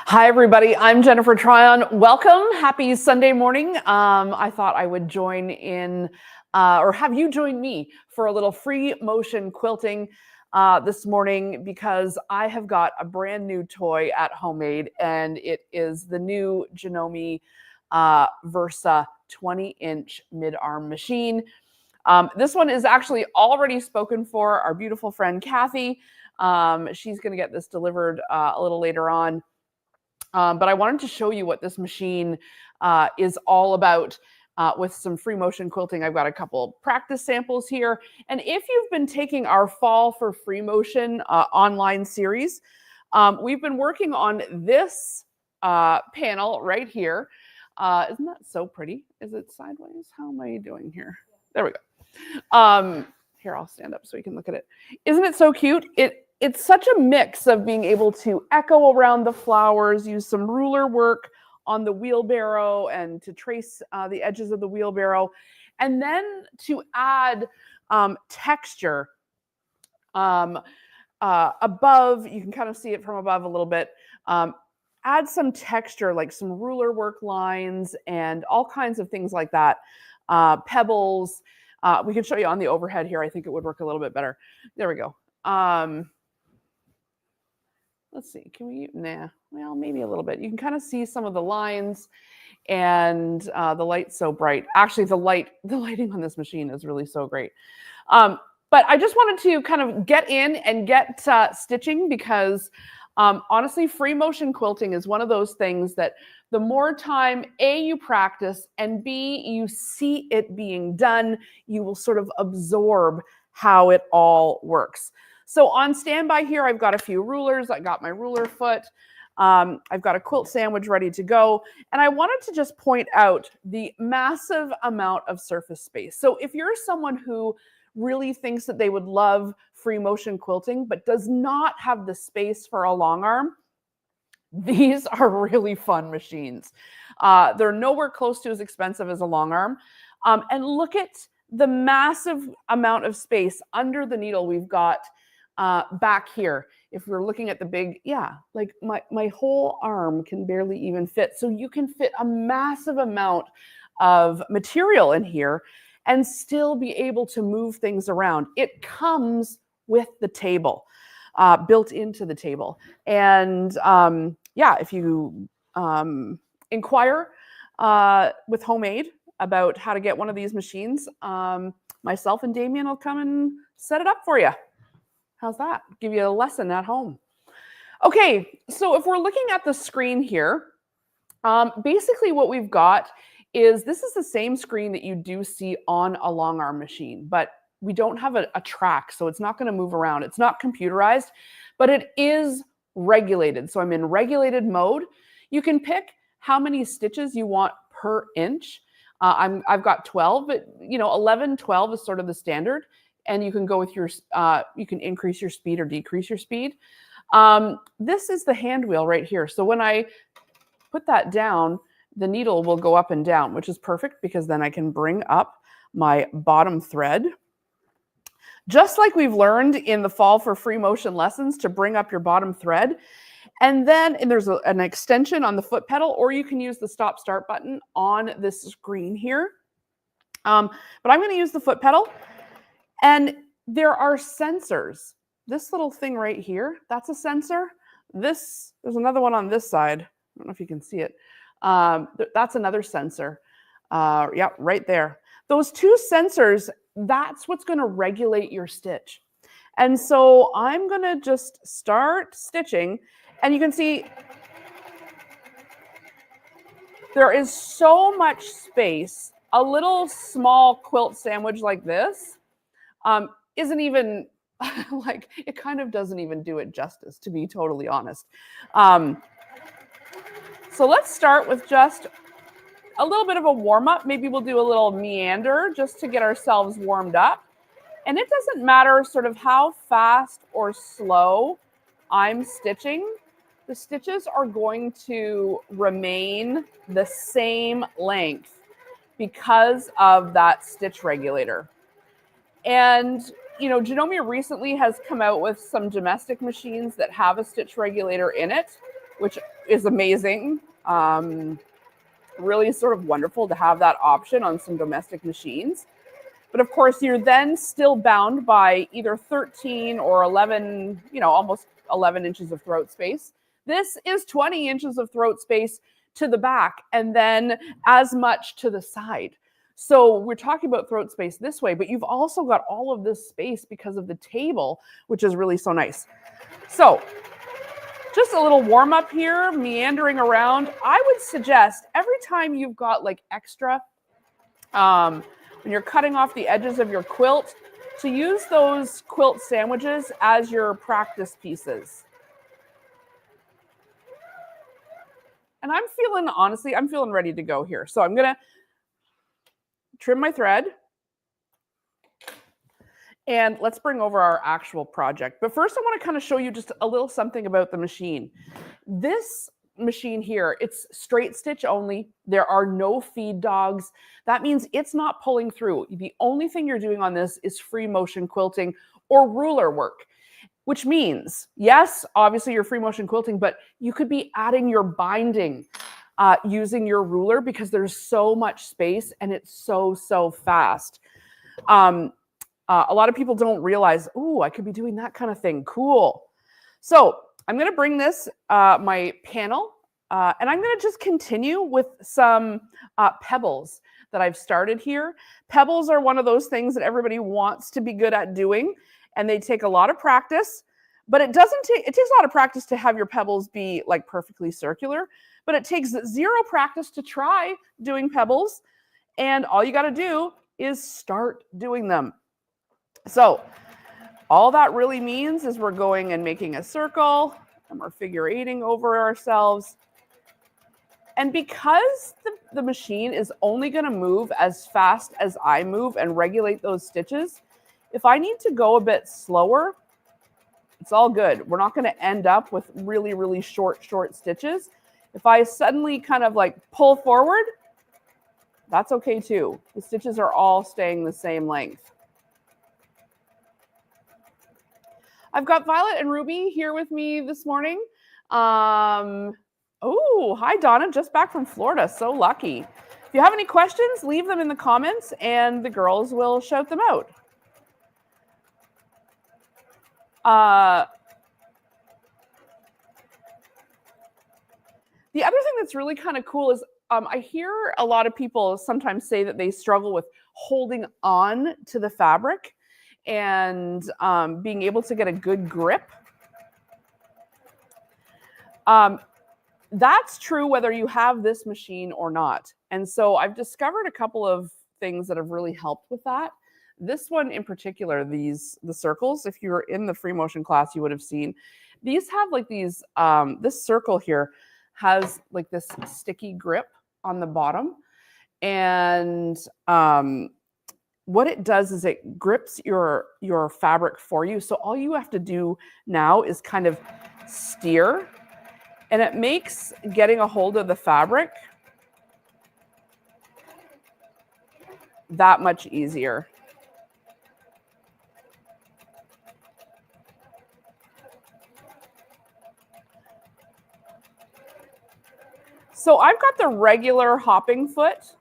Hi, everybody. I'm Jennifer Tryon. Welcome. Happy Sunday morning. I thought I would join in or have you join me for a little free motion quilting this morning because I have got a brand new toy at Homemade, and it is the new Janome Versa 20-inch mid-arm machine. This one is actually already spoken for our beautiful friend Kathy. She's going to get this delivered a little later on. But I wanted to show you what this machine is all about with some free motion quilting. I've got a couple practice samples here. And if you've been taking our Fall for Free Motion online series, we've been working on this panel right here. Isn't that so pretty? Is it sideways? How am I doing here? There we go. Here, I'll stand up so you can look at it. Isn't it so cute? It's such a mix of being able to echo around the flowers, use some ruler work on the wheelbarrow and to trace the edges of the wheelbarrow, and then to add texture above. You can kind of see it from above a little bit. Add some texture, like some ruler work lines and all kinds of things like that. Pebbles. We can show you on the overhead here. I think it would work a little bit better. There we go. Let's see, can we, nah, well, maybe a little bit. You can kind of see some of the lines, and the light's so bright. Actually, the lighting on this machine is really so great. But I just wanted to kind of get in and get stitching because honestly, free motion quilting is one of those things that the more time, A, you practice, and B, you see it being done, you will sort of absorb how it all works. So on standby here, I've got a few rulers. I got my ruler foot. I've got a quilt sandwich ready to go. And I wanted to just point out the massive amount of surface space. So if you're someone who really thinks that they would love free motion quilting, but does not have the space for a long arm, these are really fun machines. They're nowhere close to as expensive as a long arm. And look at the massive amount of space under the needle we've got back here. If we're looking at the big, yeah, like my whole arm can barely even fit. So you can fit a massive amount of material in here and still be able to move things around. It comes with the table, built into the table. And yeah, if you inquire with Homemade about how to get one of these machines, myself and Damien will come and set it up for you. How's that? Give you a lesson at home. Okay, so if we're looking at the screen here, basically what we've got is this is the same screen that you do see on a long arm machine, but we don't have a track, so it's not going to move around. It's not computerized, but it is regulated. So I'm in regulated mode. You can pick how many stitches you want per inch. I've got 12, but 11, 12 is sort of the standard. And you can go with your, you can increase your speed or decrease your speed. This is the hand wheel right here. So when I put that down, the needle will go up and down, which is perfect because then I can bring up my bottom thread. Just like we've learned in the Fall for Free Motion lessons to bring up your bottom thread. And then there's an extension on the foot pedal, or you can use the stop start button on this screen here. But I'm going to use the foot pedal. And there are sensors. This little thing right here, that's a sensor. There's another one on this side. I don't know if you can see it. That's another sensor. Yeah, right there. Those two sensors, that's what's going to regulate your stitch. And so I'm going to just start stitching. And you can see there is so much space. A little small quilt sandwich like this isn't even like, it kind of doesn't even do it justice, to be totally honest. So let's start with just a little bit of a warm up. Maybe we'll do a little meander just to get ourselves warmed up. And it doesn't matter sort of how fast or slow I'm stitching. The stitches are going to remain the same length because of that stitch regulator. And Janome recently has come out with some domestic machines that have a stitch regulator in it. which is amazing. Really sort of wonderful to have that option on some domestic machines. But of course, you're then still bound by either 13 or 11, almost 11 inches of throat space. This is 20 inches of throat space to the back and then as much to the side. So we're talking about throat space this way, but you've also got all of this space because of the table, which is really so nice. So just a little warm up here, meandering around. I would suggest every time you've got like extra, when you're cutting off the edges of your quilt, to use those quilt sandwiches as your practice pieces. And honestly, I'm feeling ready to go here. So I'm gonna trim my thread. And let's bring over our actual project. But first I want to kind of show you just a little something about the machine. This machine here, it's straight stitch only. There are no feed dogs. That means it's not pulling through. The only thing you're doing on this is free motion quilting or ruler work, which means, yes, obviously you're free motion quilting, but you could be adding your binding using your ruler because there's so much space and it's so fast. A lot of people don't realize, oh, I could be doing that kind of thing. Cool. So I'm going to bring this, my panel, and I'm going to just continue with some pebbles that I've started here. Pebbles are one of those things that everybody wants to be good at doing, and they take a lot of practice. But it takes a lot of practice to have your pebbles be like perfectly circular, but it takes zero practice to try doing pebbles. And all you got to do is start doing them. So all that really means is we're going and making a circle and we're figure 8ing over ourselves. And because the machine is only going to move as fast as I move and regulate those stitches, if I need to go a bit slower, it's all good. We're not going to end up with really short stitches. If I suddenly kind of like pull forward, that's okay too. The stitches are all staying the same length. I've got Violet and Ruby here with me this morning. Oh, hi, Donna, just back from Florida. So lucky. If you have any questions, leave them in the comments and the girls will shout them out. The other thing that's really kind of cool is I hear a lot of people sometimes say that they struggle with holding on to the fabric and being able to get a good grip. That's true whether you have this machine or not. And so I've discovered a couple of things that have really helped with that. This one in particular, the circles, if you were in the free motion class, you would have seen. These have like these, this circle here has like this sticky grip on the bottom. And what it does is it grips your fabric for you. So all you have to do now is kind of steer, and it makes getting a hold of the fabric that much easier. So I've got the regular hopping foot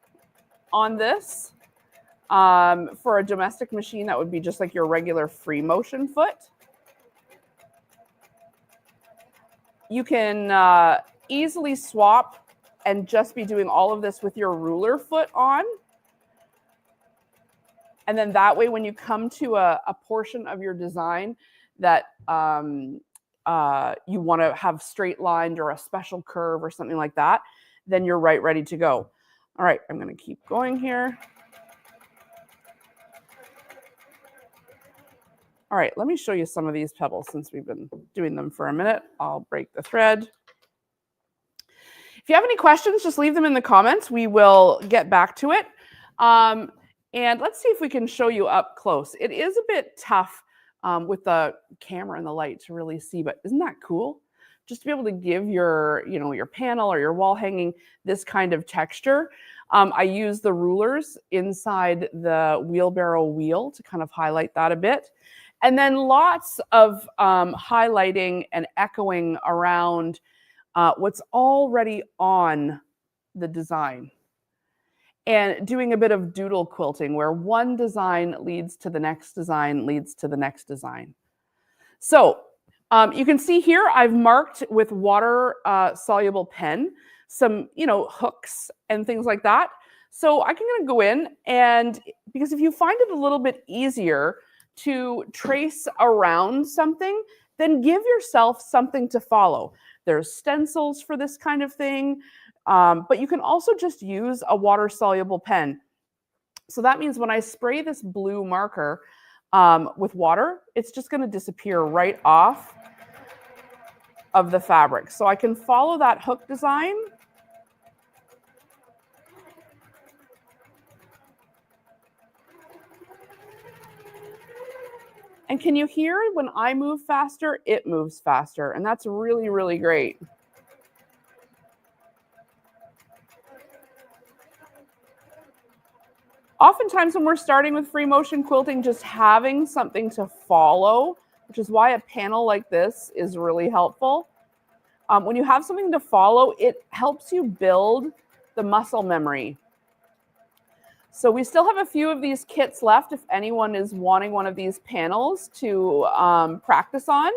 on this. For a domestic machine, that would be just like your regular free motion foot. You can easily swap and just be doing all of this with your ruler foot on. And then that way, when you come to a portion of your design that you want to have straight lined or a special curve or something like that, then you're ready to go. All right, I'm going to keep going here. All right, let me show you some of these pebbles since we've been doing them for a minute. I'll break the thread. If you have any questions, just leave them in the comments. We will get back to it. And let's see if we can show you up close. It is a bit tough with the camera and the light to really see, but isn't that cool? Just to be able to give your, your panel or your wall hanging this kind of texture. I use the rulers inside the wheelbarrow wheel to kind of highlight that a bit. And then lots of highlighting and echoing around what's already on the design and doing a bit of doodle quilting where one design leads to the next design, leads to the next design. So you can see here I've marked with water soluble pen some, hooks and things like that. So I can go in, and because if you find it a little bit easier to trace around something, then give yourself something to follow. There's stencils for this kind of thing, but you can also just use a water soluble pen. So that means when I spray this blue marker with water, it's just going to disappear right off of the fabric. So I can follow that hook design. And can you hear when I move faster, it moves faster. And that's really, really great. Oftentimes when we're starting with free motion quilting, just having something to follow, which is why a panel like this is really helpful. When you have something to follow, it helps you build the muscle memory. So we still have a few of these kits left if anyone is wanting one of these panels to practice on.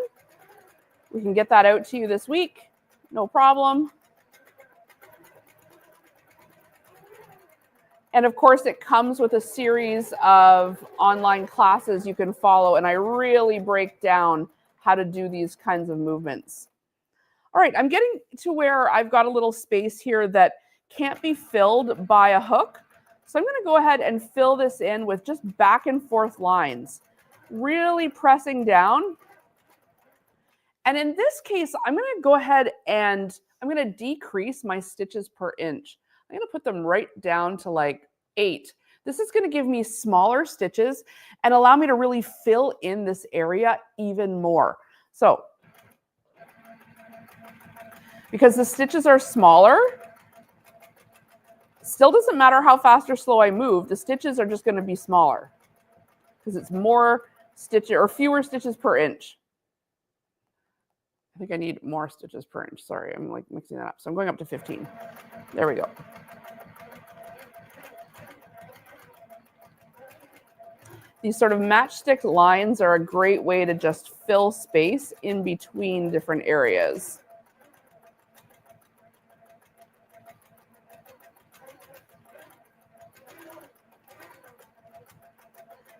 We can get that out to you this week, no problem. And of course, it comes with a series of online classes you can follow, and I really break down how to do these kinds of movements. All right, I'm getting to where I've got a little space here that can't be filled by a hook. So I'm going to go ahead and fill this in with just back and forth lines, really pressing down. And in this case, I'm going to go ahead and I'm going to decrease my stitches per inch. I'm going to put them right down to like 8. This is going to give me smaller stitches and allow me to really fill in this area even more. So, because the stitches are smaller, still doesn't matter how fast or slow I move, the stitches are just going to be smaller because it's more stitches or fewer stitches per inch. I think I need more stitches per inch. Sorry, I'm like mixing that up. So I'm going up to 15. There we go. These sort of matchstick lines are a great way to just fill space in between different areas.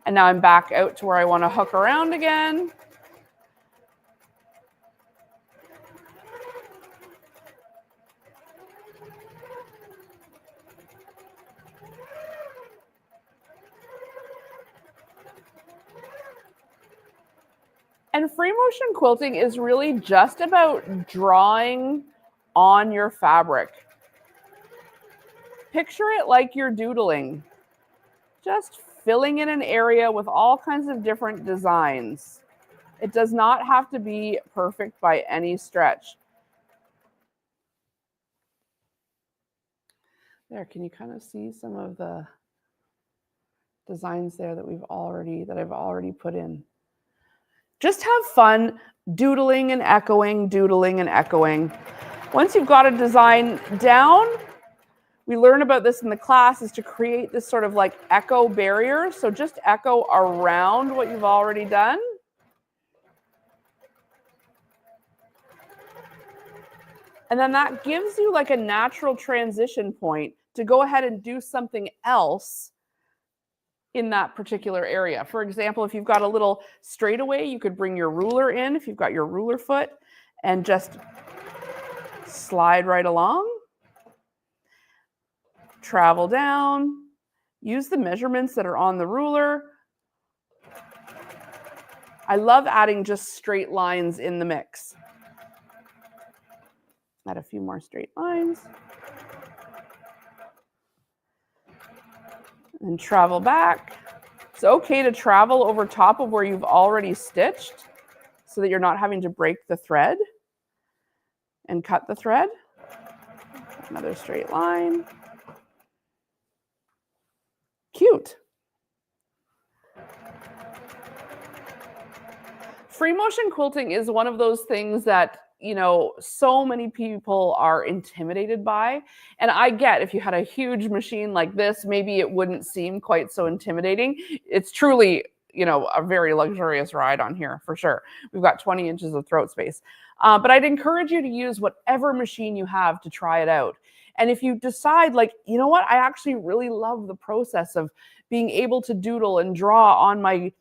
And now I'm back out to where I want to hook around again. And free motion quilting is really just about drawing on your fabric. Picture it like you're doodling, just filling in an area with all kinds of different designs. It does not have to be perfect by any stretch. There, can you kind of see some of the designs there that I've already put in? Just have fun doodling and echoing, doodling and echoing. Once you've got a design down, we learn about this in the class, is to create this sort of like echo barrier. So just echo around what you've already done. And then that gives you like a natural transition point to go ahead and do something else in that particular area. For example, if you've got a little straightaway, you could bring your ruler in if you've got your ruler foot and just slide right along. Travel down, use the measurements that are on the ruler. I love adding just straight lines in the mix. Add a few more straight lines. And travel back. It's okay to travel over top of where you've already stitched so that you're not having to break the thread and cut the thread. Another straight line. Cute. Free motion quilting is one of those things that you know, so many people are intimidated by. And I get if you had a huge machine like this, maybe it wouldn't seem quite so intimidating. It's truly, you know, a very luxurious ride on here for sure. We've got 20 inches of throat space. But I'd encourage you to use whatever machine you have to try it out. And if you decide, like, you know what, I actually really love the process of being able to doodle and draw on my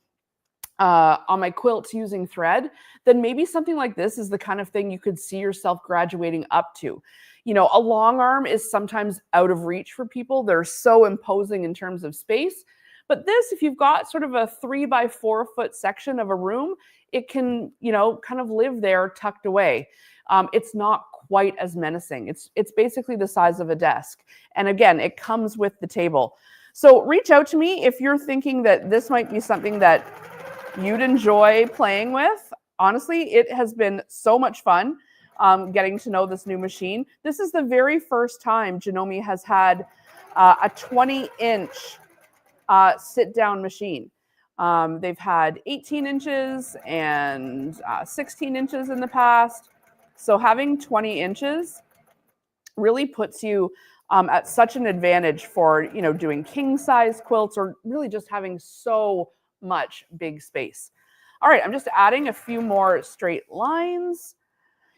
quilts using thread, then maybe something like this is the kind of thing you could see yourself graduating up to. You know, a long arm is sometimes out of reach for people. They're so imposing in terms of space. But this, if you've got sort of a 3 by 4 foot section of a room, it can, you know, kind of live there tucked away. It's not quite as menacing. It's basically the size of a desk. And again, it comes with the table. So reach out to me if you're thinking that this might be something that you'd enjoy playing with. Honestly, it has been so much fun getting to know this new machine. This is the very first time Janome has had a 20-inch sit-down machine. They've had 18 inches and 16 inches in the past. So having 20 inches really puts you at such an advantage for, you know, doing king-size quilts or really just having so much big space. All right, I'm just adding a few more straight lines.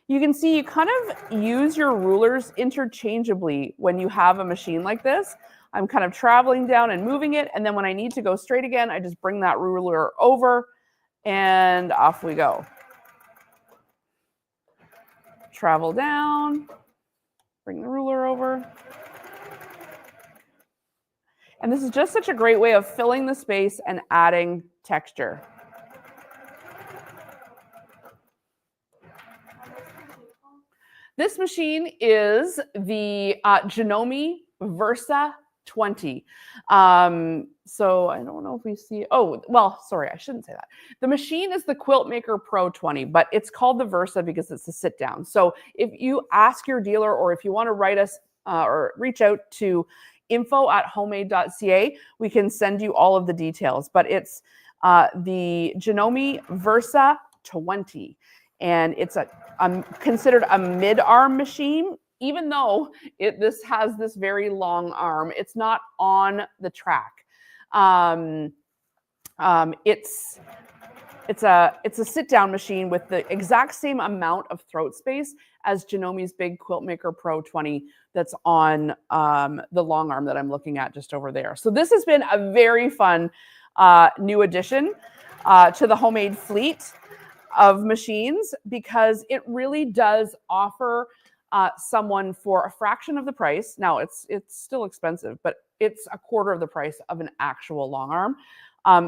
You can see you kind of use your rulers interchangeably when you have a machine like this. I'm kind of traveling down and moving it, and then when I need to go straight again, I just bring that ruler over and off we go. Travel down, bring the ruler over. And this is just such a great way of filling the space and adding texture. This machine is the Janome Versa 20. So I don't know if we see, oh, well, sorry, I shouldn't say that. The machine is the Quiltmaker Pro 20, but it's called the Versa because it's a sit down. So if you ask your dealer or if you want to write us or reach out to info@homemade.ca, we can send you all of the details, but it's the Janome Versa 20. And it's considered a mid-arm machine, even though this has this very long arm. It's not on the track. It's a sit-down machine with the exact same amount of throat space as Janome's big Quiltmaker Pro 20 that's on the long arm that I'm looking at just over there. So this has been a very fun new addition to the Homemade fleet of machines, because it really does offer someone for a fraction of the price. Now it's still expensive, but it's a quarter of the price of an actual long arm.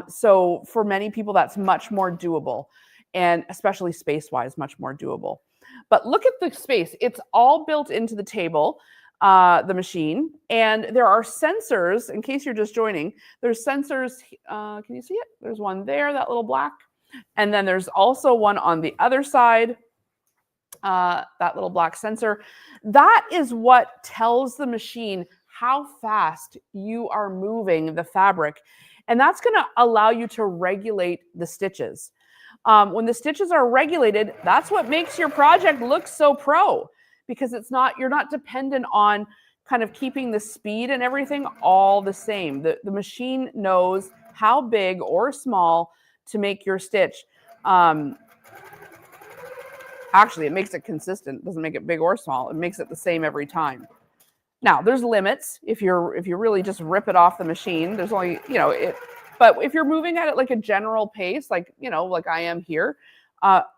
So for many people, that's much more doable, and especially space-wise, much more doable. But look at the space. It's all built into the table, the machine, and there are sensors, in case you're just joining, there's sensors, can you see it? There's one there, that little black. And then there's also one on the other side, that little black sensor. That is what tells the machine how fast you are moving the fabric. And that's going to allow you to regulate the stitches. When the stitches are regulated, that's what makes your project look so pro, because you're not dependent on kind of keeping the speed and everything all the same. The machine knows how big or small to make your stitch. Actually, it makes it consistent. It doesn't make it big or small. It makes it the same every time. Now, there's limits. If you really just rip it off the machine, there's only, you know, but if you're moving at it like a general pace, like, you know, like I am here,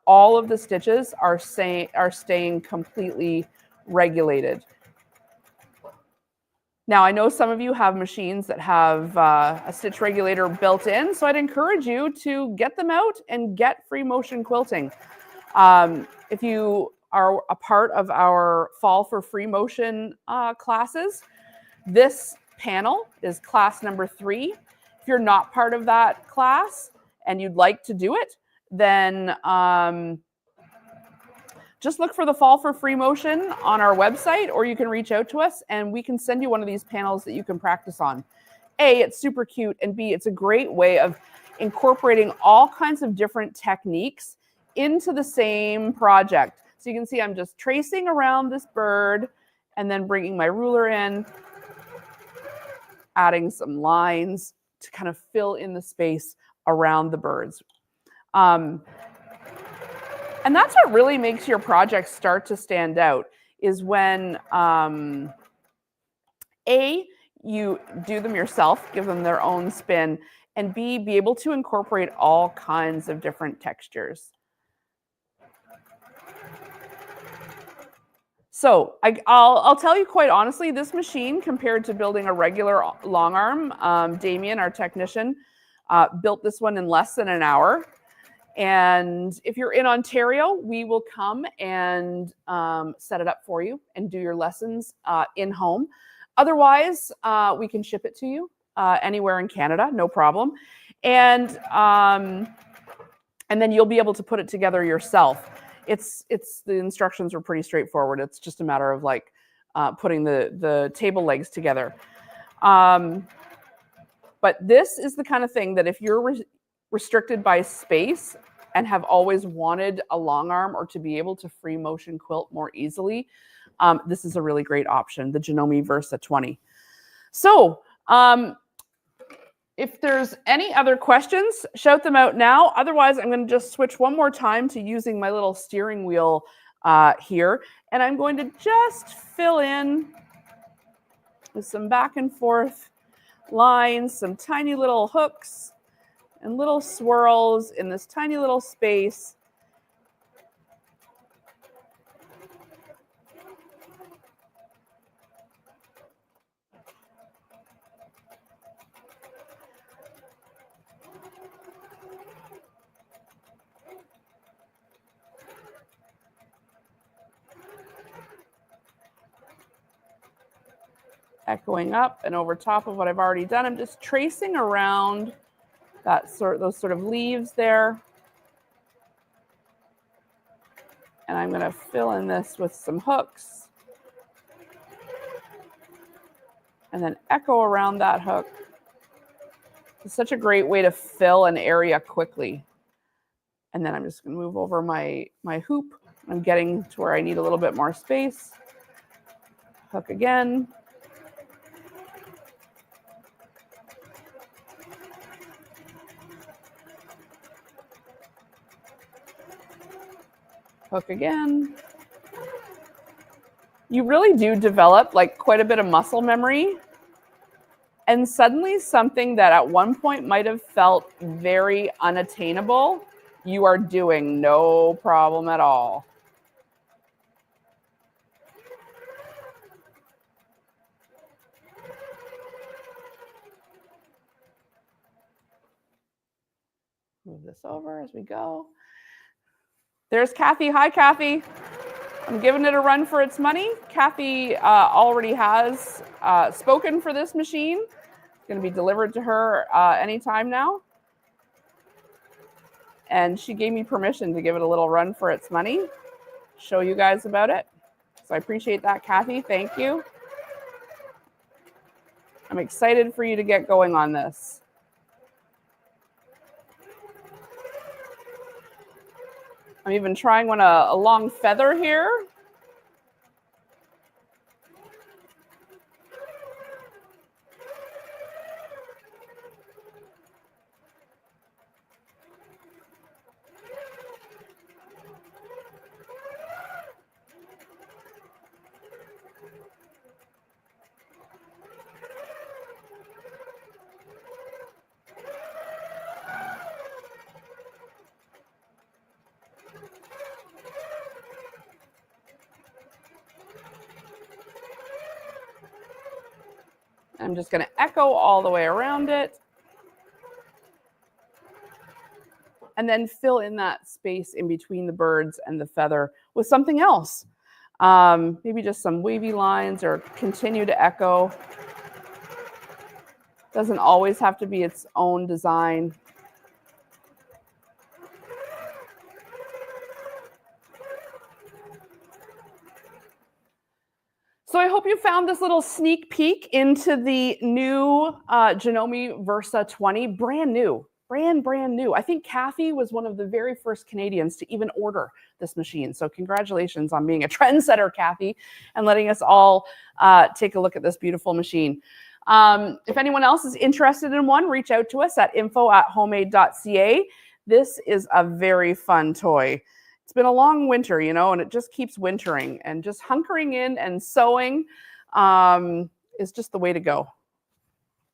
all of the stitches are staying completely regulated. Now, I know some of you have machines that have a stitch regulator built in, so I'd encourage you to get them out and get free motion quilting. If you are a part of our Fall for Free Motion classes, this panel is class number 3. If you're not part of that class and you'd like to do it, then just look for the Fall for Free Motion on our website, or you can reach out to us and we can send you one of these panels that you can practice on. A, it's super cute, and B, it's a great way of incorporating all kinds of different techniques into the same project. So you can see I'm just tracing around this bird and then bringing my ruler in, adding some lines to kind of fill in the space around the birds. And that's what really makes your project start to stand out, is when A, you do them yourself, give them their own spin, and B, be able to incorporate all kinds of different textures. So I'll tell you quite honestly, this machine, compared to building a regular long arm, Damien, our technician, built this one in less than an hour. And if you're in Ontario, we will come and set it up for you and do your lessons in home. Otherwise, we can ship it to you anywhere in Canada, no problem. And then you'll be able to put it together yourself. The instructions are pretty straightforward. It's just a matter of like putting the table legs together. But this is the kind of thing that if you're restricted by space and have always wanted a long arm or to be able to free motion quilt more easily, this is a really great option, the Janome Versa 20. So if there's any other questions, shout them out now. Otherwise, I'm going to just switch one more time to using my little steering wheel here. And I'm going to just fill in with some back and forth lines, some tiny little hooks and little swirls in this tiny little space. Echoing up and over top of what I've already done. I'm just tracing around those sort of leaves there. And I'm going to fill in this with some hooks. And then echo around that hook. It's such a great way to fill an area quickly. And then I'm just going to move over my hoop. I'm getting to where I need a little bit more space. Hook again. Hook again. You really do develop like quite a bit of muscle memory. And suddenly something that at one point might have felt very unattainable, you are doing no problem at all. Move this over as we go. There's Kathy. Hi, Kathy. I'm giving it a run for its money. Kathy already has spoken for this machine. It's going to be delivered to her anytime now. And she gave me permission to give it a little run for its money, show you guys about it. So I appreciate that, Kathy. Thank you. I'm excited for you to get going on this. I'm even trying a long feather here. I'm just going to echo all the way around it. And then fill in that space in between the birds and the feather with something else. Maybe just some wavy lines or continue to echo. Doesn't always have to be its own design. So I hope you found this little sneak peek into the new Janome Versa 20, brand new. brand new. I think Kathy was one of the very first Canadians to even order this machine. So congratulations on being a trendsetter, Kathy, and letting us all take a look at this beautiful machine. If anyone else is interested in one, reach out to us at info@homemade.ca. This is a very fun toy. It's been a long winter, you know, and it just keeps wintering, and just hunkering in and sewing is just the way to go.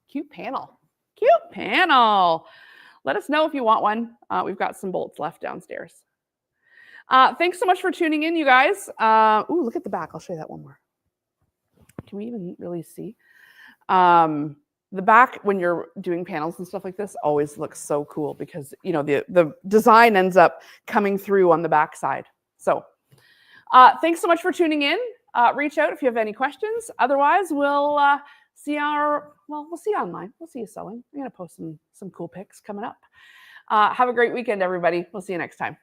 Cute panel. Cute panel. Let us know if you want one. We've got some bolts left downstairs. Thanks so much for tuning in, you guys. Ooh, look at the back. I'll show you that one more. Can we even really see? The back, when you're doing panels and stuff like this, always looks so cool because, you know, the design ends up coming through on the back side. So thanks so much for tuning in. Reach out if you have any questions. Otherwise, we'll see we'll see you online. We'll see you sewing. I'm going to post some cool pics coming up. Have a great weekend, everybody. We'll see you next time.